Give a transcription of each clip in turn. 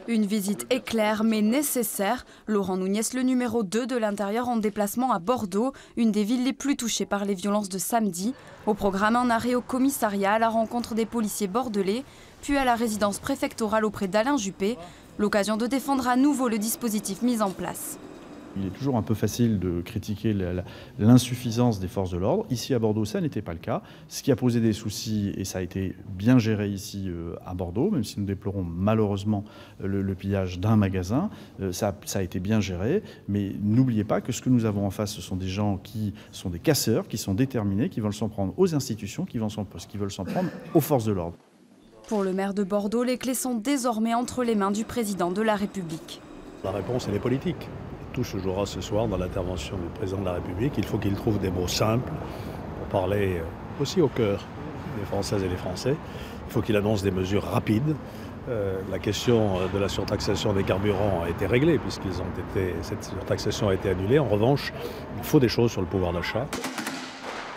Une visite éclair mais nécessaire. Laurent Nunez, le numéro 2 de l'Intérieur en déplacement à Bordeaux, une des villes les plus touchées par les violences de samedi. Au programme, un arrêt au commissariat à la rencontre des policiers bordelais, puis à la résidence préfectorale auprès d'Alain Juppé. L'occasion de défendre à nouveau le dispositif mis en place. Il est toujours un peu facile de critiquer l'insuffisance des forces de l'ordre. Ici à Bordeaux, ça n'était pas le cas. Ce qui a posé des soucis, et ça a été bien géré ici à Bordeaux, même si nous déplorons malheureusement le pillage d'un magasin, ça a été bien géré. Mais n'oubliez pas que ce que nous avons en face, ce sont des gens qui sont des casseurs, qui sont déterminés, qui veulent s'en prendre aux institutions, qui veulent s'en prendre aux forces de l'ordre. Pour le maire de Bordeaux, les clés sont désormais entre les mains du président de la République. La réponse, elle est politique. Tout se jouera ce soir dans l'intervention du président de la République. Il faut qu'il trouve des mots simples pour parler aussi au cœur des Françaises et des Français. Il faut qu'il annonce des mesures rapides. La question de la surtaxation des carburants a été réglée puisque cette surtaxation a été annulée. En revanche, il faut des choses sur le pouvoir d'achat.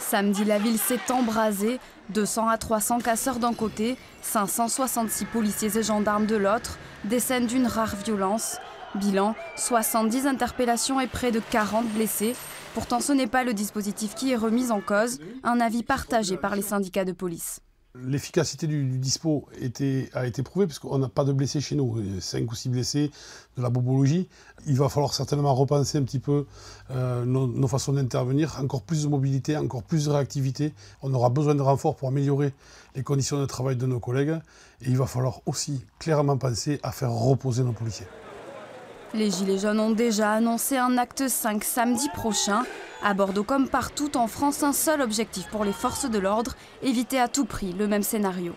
Samedi, la ville s'est embrasée. 200 à 300 casseurs d'un côté, 566 policiers et gendarmes de l'autre. Des scènes d'une rare violence. Bilan, 70 interpellations et près de 40 blessés. Pourtant, ce n'est pas le dispositif qui est remis en cause, un avis partagé par les syndicats de police. L'efficacité du dispo a été prouvée puisqu'on n'a pas de blessés chez nous, 5 ou 6 blessés, de la bobologie. Il va falloir certainement repenser un petit peu nos façons d'intervenir, encore plus de mobilité, encore plus de réactivité. On aura besoin de renforts pour améliorer les conditions de travail de nos collègues et il va falloir aussi clairement penser à faire reposer nos policiers. Les Gilets jaunes ont déjà annoncé un acte 5 samedi prochain. À Bordeaux comme partout en France, un seul objectif pour les forces de l'ordre, éviter à tout prix le même scénario.